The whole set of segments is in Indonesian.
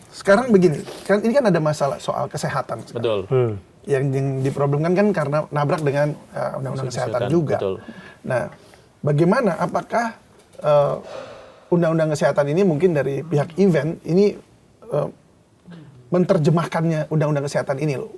sekarang begini, kan ini kan ada masalah soal kesehatan. Betul. Yang diproblemkan kan karena nabrak dengan undang-undang kesehatan juga. Betul. Nah, bagaimana? Apakah undang-undang kesehatan ini mungkin dari pihak event ini menerjemahkannya undang-undang kesehatan ini loh,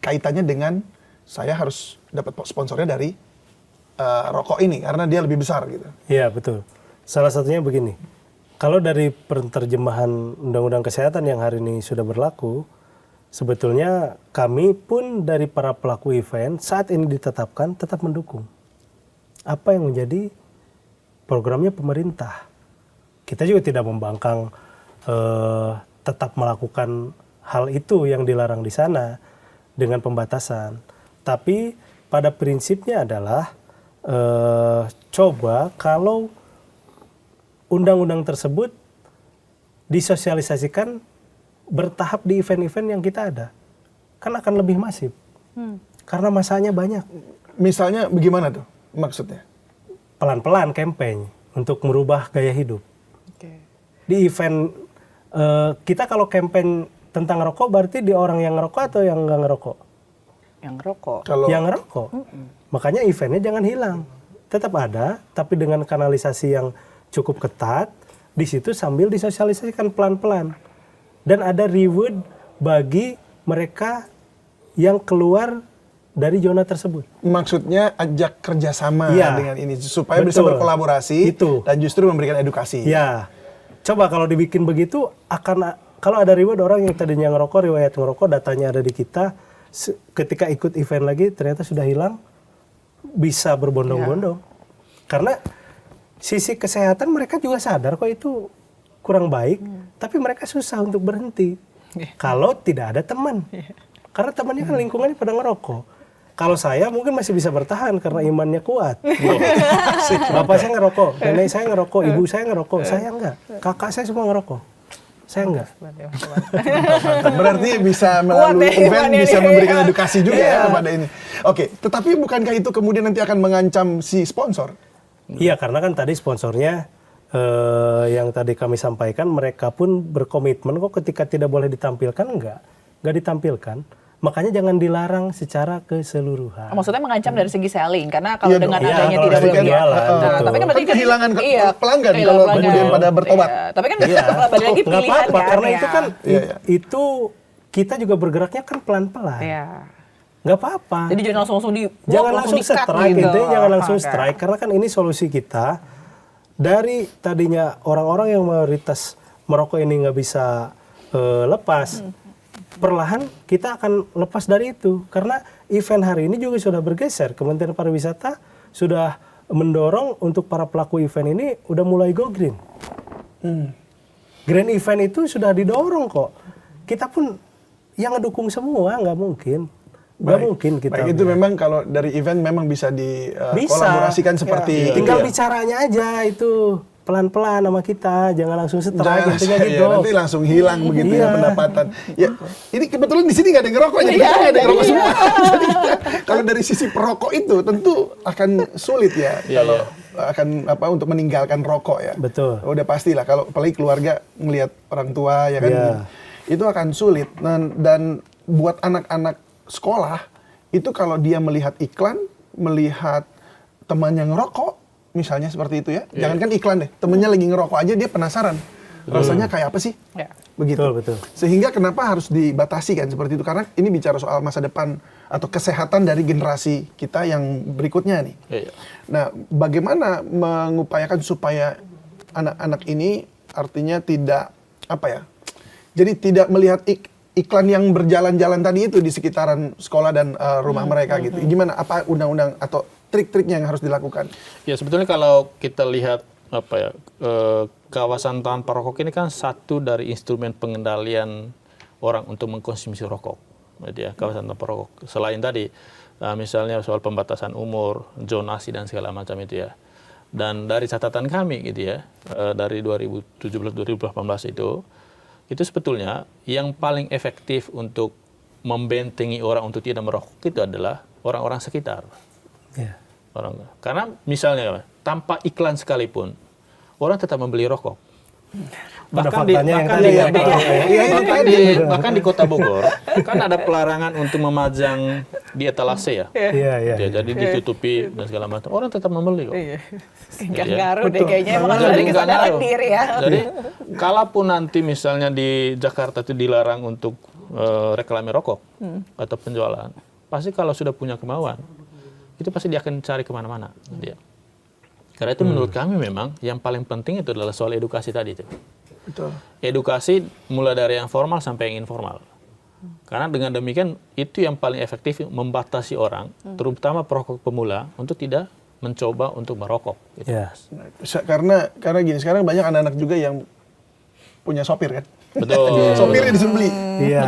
kaitannya dengan saya harus dapat sponsornya dari rokok ini karena dia lebih besar gitu. Iya betul. Salah satunya begini, kalau dari penerjemahan undang-undang kesehatan yang hari ini sudah berlaku, sebetulnya kami pun dari para pelaku event saat ini ditetapkan tetap mendukung apa yang menjadi programnya pemerintah. Kita juga tidak membangkang tetap melakukan hal itu yang dilarang di sana dengan pembatasan. Tapi pada prinsipnya adalah coba kalau undang-undang tersebut disosialisasikan bertahap di event-event yang kita ada, kan akan lebih masif. Karena masanya banyak. Misalnya bagaimana tuh maksudnya? Pelan-pelan campaign untuk merubah gaya hidup. Di event kita kalau campaign tentang rokok berarti di orang yang ngerokok atau yang nggak ngerokok? Yang ngerokok. Yang ngerokok. Makanya eventnya jangan hilang. Tetap ada, tapi dengan kanalisasi yang cukup ketat, di situ sambil disosialisasikan pelan-pelan. Dan ada reward bagi mereka yang keluar dari zona tersebut. Maksudnya ajak kerjasama dengan ini supaya bisa Betul. berkolaborasi dan justru memberikan edukasi. Ya, coba kalau dibikin begitu akan kalau ada reward orang yang tadinya ngerokok, riwayat ngerokok, datanya ada di kita, ketika ikut event lagi ternyata sudah hilang, bisa berbondong-bondong. Karena sisi kesehatan mereka juga sadar kok itu kurang baik, tapi mereka susah untuk berhenti kalau tidak ada teman. Karena temannya kan lingkungannya pada ngerokok. Kalau saya mungkin masih bisa bertahan karena imannya kuat. Bapak saya ngerokok, nenek saya ngerokok, ibu saya ngerokok, saya enggak. Kakak saya semua ngerokok, saya enggak. Berarti bisa melalui event bisa memberikan edukasi juga ya kepada ini. Oke, tetapi bukankah itu kemudian nanti akan mengancam si sponsor? Iya, karena kan tadi sponsornya yang tadi kami sampaikan mereka pun berkomitmen kok ketika tidak boleh ditampilkan enggak ditampilkan. Makanya jangan dilarang secara keseluruhan. Maksudnya mengancam dari segi selling, karena kalau dengan adanya kalau tidak dari boleh jualan, tapi kan berarti kehilangan pelanggan kalau kemudian pada bertobat. Tapi kan balik lagi nggak pilihan apa-apa, kan, karena itu kan itu kita juga bergeraknya kan pelan-pelan. Nggak apa-apa. Jadi jangan langsung jangan langsung strike gitu. intinya jangan langsung strike karena kan ini solusi kita dari tadinya orang-orang yang mayoritas merokok ini nggak bisa lepas. Perlahan kita akan lepas dari itu karena event hari ini juga sudah bergeser. Kementerian Pariwisata sudah mendorong untuk para pelaku event ini udah mulai go green. Green event itu sudah didorong kok. Kita pun yang ngedukung semua nggak mungkin. Nggak mungkin kita. Baik, itu memang kalau dari event memang bisa dikolaborasikan seperti tinggal bicaranya aja itu. Pelan-pelan sama kita, jangan langsung strike intinya gitu. Nanti langsung hilang begitu ya pendapatan. Ya, ini kebetulan di sini nggak ada yang ngerokok, jadi kita nggak ada yang ngerokok semua. Jadi kalau dari sisi perokok itu tentu akan sulit ya kalau akan untuk meninggalkan rokok ya. Betul. Udah pastilah kalau apalagi keluarga ngelihat orang tua ya kan, itu akan sulit. Dan buat anak-anak sekolah itu kalau dia melihat iklan, melihat temannya ngerokok. Misalnya seperti itu ya, jangankan iklan deh, temennya lagi ngerokok aja dia penasaran, rasanya kayak apa sih, begitu. Betul. Sehingga kenapa harus dibatasi kan seperti itu, karena ini bicara soal masa depan atau kesehatan dari generasi kita yang berikutnya nih. Nah, bagaimana mengupayakan supaya anak-anak ini artinya tidak jadi tidak melihat iklan yang berjalan-jalan tadi itu di sekitaran sekolah dan rumah mereka gitu. Gimana, apa undang-undang atau trik-triknya yang harus dilakukan? Ya sebetulnya kalau kita lihat kawasan tanpa rokok ini kan satu dari instrumen pengendalian orang untuk mengkonsumsi rokok. Jadi ya, kawasan tanpa rokok. Selain tadi misalnya soal pembatasan umur, zonasi dan segala macam itu ya. Dan dari catatan kami gitu ya, dari 2017-2018 itu sebetulnya yang paling efektif untuk membentengi orang untuk tidak merokok itu adalah orang-orang sekitar. Karena misalnya tanpa iklan sekalipun orang tetap membeli rokok. Pada faktanya yang tadi iya, nggak tahu ya. bahkan di Kota Bogor kan ada pelarangan untuk memajang di etalase ya. Iya, iya. Ya, jadi ditutupi dan segala macam. Orang tetap membeli kok. Iya. Nggak Iya. ngaruh deh kayaknya, emang harus Jadi ada nggak kesadaran ngaruh. diri ya. Jadi kalaupun nanti misalnya di Jakarta itu dilarang untuk reklame rokok atau penjualan, pasti kalau sudah punya kemauan, itu pasti dia akan cari kemana-mana. Dia. Karena itu menurut kami memang yang paling penting itu adalah soal edukasi tadi itu. Betul. Edukasi mulai dari yang formal sampai yang informal. Karena dengan demikian itu yang paling efektif membatasi orang, terutama perokok pemula, untuk tidak mencoba untuk merokok. Gitu. Ya. Karena gini, sekarang banyak anak-anak juga yang punya sopir kan. Betul. Sopirnya disuruh beli. Iya.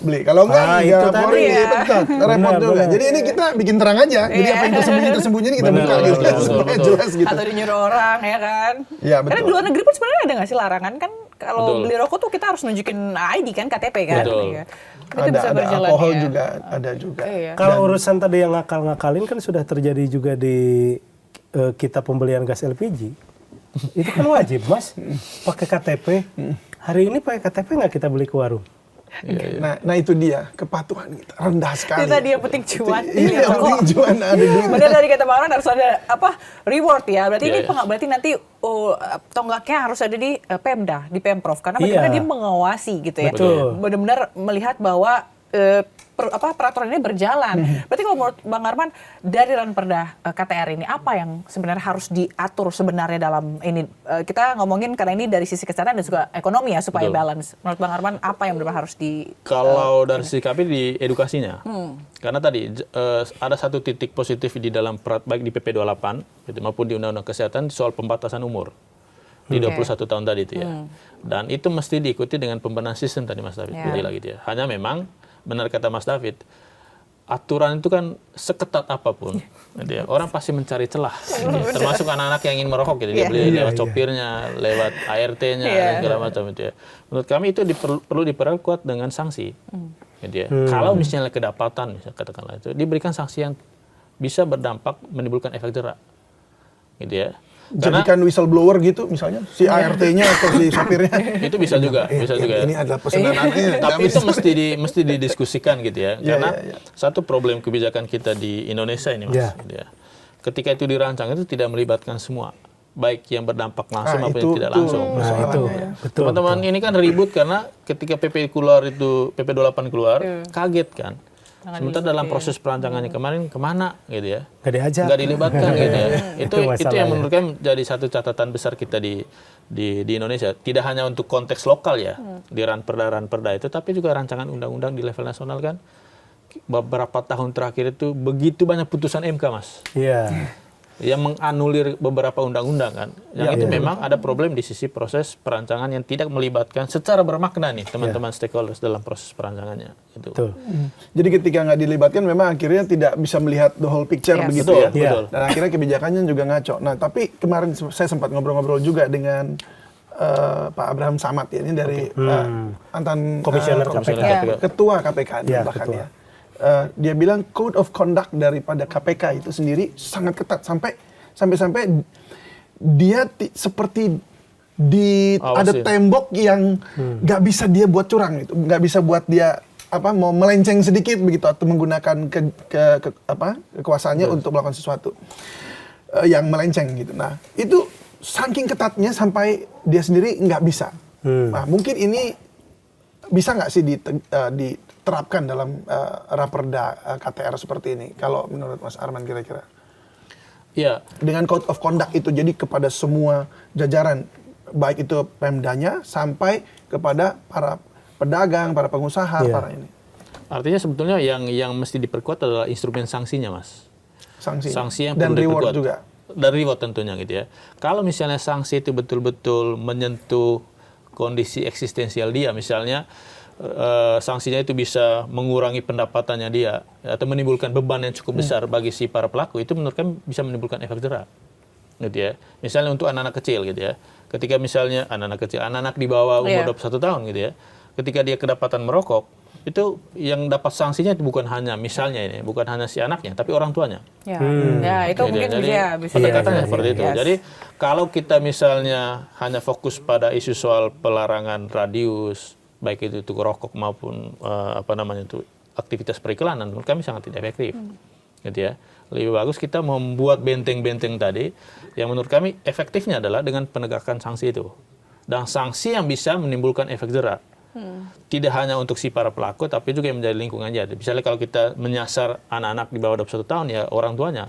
Beli. Kalau enggak, Ah, ya itu tadi. laporin, Iya. betul. Repot Benar, juga. benar. Jadi ini kita bikin terang aja. Jadi apa yang tersembunyi ini kita Benar, buka gitu. betul, Supaya betul. jelas gitu. Atau dinyuruh orang ya kan. Iya, Karena betul. di luar negeri pun sebenarnya ada nggak sih larangan kan kalau Betul. beli rokok tuh kita harus nunjukin ID kan, KTP kan. Betul. Iya. Itu bisa Ada berjalan alkohol ya. juga, ada juga. Iya. Kalau urusan tadi yang ngakal-ngakalin kan sudah terjadi juga di kita pembelian gas LPG. Itu kan wajib, Mas. Pakai KTP. Hari ini pakai KTP nggak kita beli ke warung? Nah itu dia kepatuhan kita rendah sekali. Itu tadi yang penting cuan. Iya, yang penting cuan ada duit. Benar tadi kata Bang Ron harus ada reward ya. Berarti Iya, ini iya. berarti nanti tonggaknya harus ada di Pemda, di Pemprov karena Iya. bagaimana dia mengawasi gitu ya. Betul. Benar-benar melihat bahwa peraturan ini berjalan. Berarti kalau menurut Bang Arman dari Ranperda KTR ini apa yang sebenarnya harus diatur sebenarnya dalam ini? Kita ngomongin karena ini dari sisi kesehatan dan juga ekonomi ya supaya Betul. balance. Menurut Bang Arman apa yang benar harus di Kalau dari sisi kami di edukasinya, karena tadi ada satu titik positif di dalam baik di PP 28 gitu, maupun di Undang-Undang Kesehatan soal pembatasan umur di 21 tahun tadi itu ya. Dan itu mesti diikuti dengan pembenahan sistem tadi Mas David bilang gitu ya. Hanya memang benar kata Mas David, aturan itu kan seketat apapun, gitu ya, orang pasti mencari celah, gitu ya. Termasuk anak-anak yang ingin merokok, gitu, dia beli lewat copirnya, lewat ART-nya, dan segala macam itu ya. Menurut kami itu perlu diperkuat dengan sanksi, gitu ya. Kalau misalnya kedapatan, misalnya katakanlah itu, diberikan sanksi yang bisa berdampak menimbulkan efek jerak, gitu ya. Jadikan whistleblower gitu misalnya si ART-nya atau si sopirnya. Itu bisa juga, bisa juga. Ini adalah pesanan aneh. Tapi itu mesti didiskusikan gitu ya. Iya, Karena iya, iya. satu problem kebijakan kita di Indonesia ini Mas. Iya. Gitu ya. Ketika itu dirancang itu tidak melibatkan semua. Baik yang berdampak langsung maupun yang tidak langsung. Nah, itu betul. Teman-teman ini kan ribut karena ketika PP keluar itu, PP 28 keluar, kaget kan. Sementara dalam proses perancangannya kemarin kemana gitu ya. Nggak diajak. Nggak dilibatkan gitu ya. Itu yang masalahnya. menurut kami jadi satu catatan besar kita di Indonesia. Tidak hanya untuk konteks lokal ya, di ranperda itu, tapi juga rancangan undang-undang di level nasional kan. Beberapa tahun terakhir itu begitu banyak putusan MK Mas. Iya. Yang menganulir beberapa undang-undang kan. Yang itu memang ada problem di sisi proses perancangan yang tidak melibatkan secara bermakna nih teman-teman stakeholders dalam proses perancangannya. Itu. Betul. Jadi ketika nggak dilibatkan memang akhirnya tidak bisa melihat the whole picture Yes. begitu Betul, ya. betul. Dan akhirnya kebijakannya juga ngaco. Nah tapi kemarin saya sempat ngobrol-ngobrol juga dengan Pak Abraham Samad ya, ini dari mantan Komisioner KPK. ketua KPK Ya, bahkan ketua. ya. Dia bilang code of conduct daripada KPK itu sendiri sangat ketat sampai dia seperti ada Awasin. tembok yang nggak bisa dia buat curang gitu, nggak bisa buat dia mau melenceng sedikit begitu atau menggunakan kekuasaannya untuk melakukan sesuatu yang melenceng gitu. Nah itu saking ketatnya sampai dia sendiri nggak bisa. Nah mungkin ini bisa nggak sih diterapkan dalam Raperda KTR seperti ini? Kalau menurut Mas Arman kira-kira? Iya. Dengan code of conduct itu jadi kepada semua jajaran, baik itu Pemdanya sampai kepada para pedagang, para pengusaha, para ini. Artinya sebetulnya yang mesti diperkuat adalah instrumen sanksinya Mas. Sanksi yang dan perlu reward diperkuat. juga. Dan reward tentunya gitu ya. Kalau misalnya sanksi itu betul-betul menyentuh kondisi eksistensial dia, misalnya sanksinya itu bisa mengurangi pendapatannya dia atau menimbulkan beban yang cukup besar bagi si para pelaku, itu menurut kami bisa menimbulkan efek jerak gitu ya. Misalnya untuk anak-anak kecil gitu ya, ketika misalnya anak-anak di bawah umur 21 tahun gitu ya, ketika dia kedapatan merokok, itu yang dapat sanksinya itu bukan hanya misalnya ini, bukan hanya si anaknya, tapi orang tuanya. Ya, ya itu Jadi, mungkin bisa pendekatannya iya, seperti itu. Yes. Jadi kalau kita misalnya hanya fokus pada isu soal pelarangan radius, baik itu rokok maupun aktivitas periklanan, menurut kami sangat tidak efektif. Gitu ya. Lebih bagus kita membuat benteng-benteng tadi yang menurut kami efektifnya adalah dengan penegakan sanksi itu. Dan sanksi yang bisa menimbulkan efek jerak. Tidak hanya untuk si para pelaku, tapi juga yang menjadi lingkungannya. Misalnya kalau kita menyasar anak-anak di bawah 21 tahun, ya orang tuanya.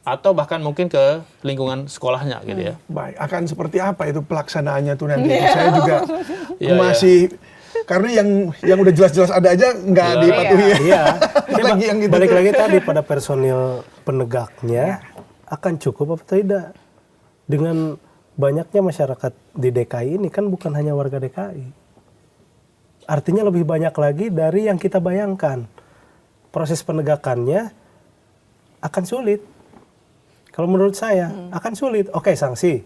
Atau bahkan mungkin ke lingkungan sekolahnya gitu ya. Baik, akan seperti apa itu pelaksanaannya tuh nanti? Saya juga Iya, masih karena yang udah jelas-jelas ada aja nggak Iya. dipatuhi. Iya. Apalagi yang gitu. Balik lagi tadi pada personil penegaknya akan cukup apa tidak? Dengan banyaknya masyarakat di DKI ini kan bukan hanya warga DKI. Artinya lebih banyak lagi dari yang kita bayangkan. Proses penegakannya akan sulit. Kalau menurut saya akan sulit. Oke, sanksi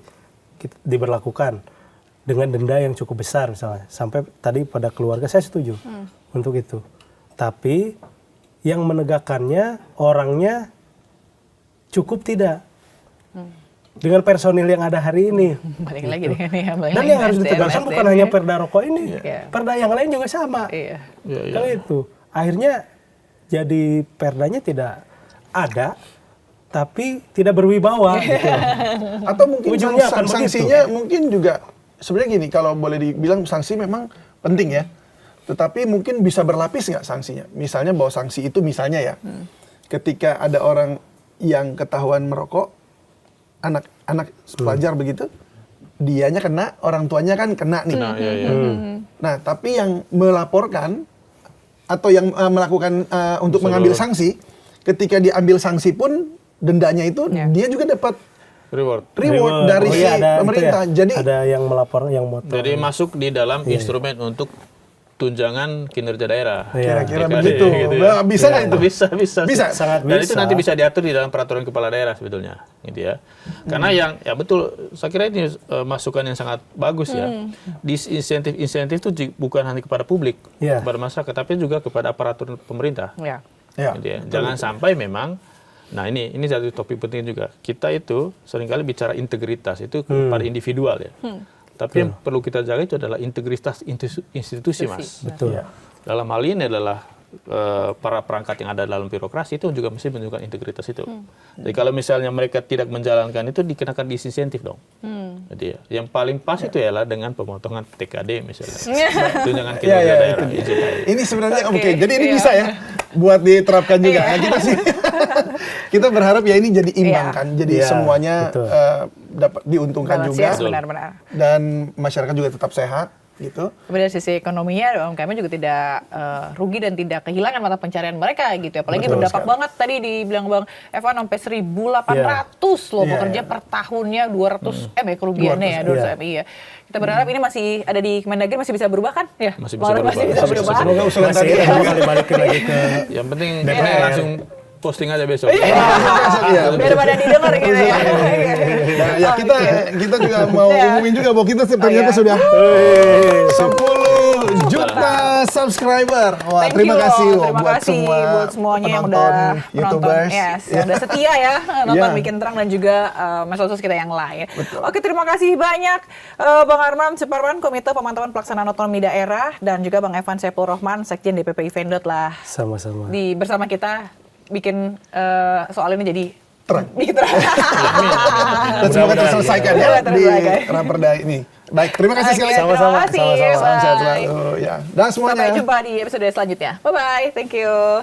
diberlakukan dengan denda yang cukup besar misalnya. Sampai tadi pada keluarga saya setuju untuk itu. Tapi yang menegakkannya orangnya cukup tidak. Dengan personil yang ada hari ini. Balik lagi dengan ya, balik Dan lagi yang harus dengan ditegakkan SDM, bukan hanya perda rokok ini. Iya. Perda yang lain juga sama. Iya. Kalau itu. Akhirnya jadi perdanya tidak ada, tapi tidak berwibawa. Gitu. Atau mungkin Ujungnya akan sanksinya mungkin juga sebenarnya gini, kalau boleh dibilang sanksi memang penting ya. Tetapi mungkin bisa berlapis nggak sanksinya? Misalnya bahwa sanksi itu misalnya ya, ketika ada orang yang ketahuan merokok, anak pelajar begitu, dianya kena, orang tuanya kan kena nih. Nah, iya. Nah, tapi yang melaporkan atau yang melakukan untuk mengambil sanksi, ketika diambil sanksi pun dendanya itu dia juga dapat Reward. dari si ada pemerintah. itu ya? Jadi ada yang melapor, yang motor. Jadi masuk di dalam instrumen untuk tunjangan kinerja daerah. kira-kira DKD, begitu. gitu ya. Bisa nggak itu? Bisa. Bisa. Sangat Dan itu bisa. nanti bisa diatur di dalam peraturan kepala daerah sebetulnya, gitu ya. Karena yang ya betul, saya kira ini masukan yang sangat bagus ya. Insentif itu bukan hanya kepada publik, kepada masyarakat, tapi juga kepada aparatur pemerintah. Ya. Ya. Gitu ya. Jangan sampai memang, nah ini satu topik penting juga. Kita itu seringkali bicara integritas itu kepada individual ya. Tapi yang perlu kita jaga itu adalah integritas institusi, Mas. Betul. Dalam hal ini adalah para perangkat yang ada dalam birokrasi itu juga mesti menunjukkan integritas itu. Jadi kalau misalnya mereka tidak menjalankan itu, dikenakan disinsentif dong. Jadi yang paling pas itu ialah dengan pemotongan TKD misalnya. Tunjangan kinerja daerah. Ini sebenarnya oke. Jadi ini bisa ya buat diterapkan juga. Nah, kita sih kita berharap ya ini jadi imbang kan. Jadi semuanya dapat diuntungkan juga. Benar-benar. Dan masyarakat juga tetap sehat gitu. Tapi dari sisi ekonominya UMKM juga tidak rugi dan tidak kehilangan mata pencarian mereka gitu. Apalagi berdampak banget tadi dibilang Bang Evan sampai 1.800 loh pekerja per tahunnya, 200 M ya kerugiannya ya, 200 M iya. Kita berharap ini masih ada di Kemendagri, masih bisa berubah kan? Ya. Masih bisa berubah. Masih bisa berubah. Semoga usulan tadi kali balikin lagi ke Yang penting langsung posting aja besok. Iya. Biar pada didengar gitu ya. Nah, ya kita juga mau umumin juga bahwa kita ternyata sudah 10 juta subscriber. Wah, Thank terima you kasih loh. Terima kasih buat semuanya yang udah menonton, YouTubers. yang udah setia ya nonton Bikin Terang dan juga medsos kita yang lain. Oke, terima kasih banyak Bang Arman Suparman, Komite Pemantauan Pelaksanaan Otonomi Daerah, dan juga Bang Evan Saiful Rohman, Sekjen DPP Event lah. sama-sama. Bersama kita bikin soal ini jadi terang. Bikin terang. Dan semoga terselesaikan ya di Raperda ini. Baik, terima kasih sekali. Sama-sama. Salam sehat selalu. Ya. Dan semuanya. Sampai jumpa di episode selanjutnya. Bye-bye. Thank you.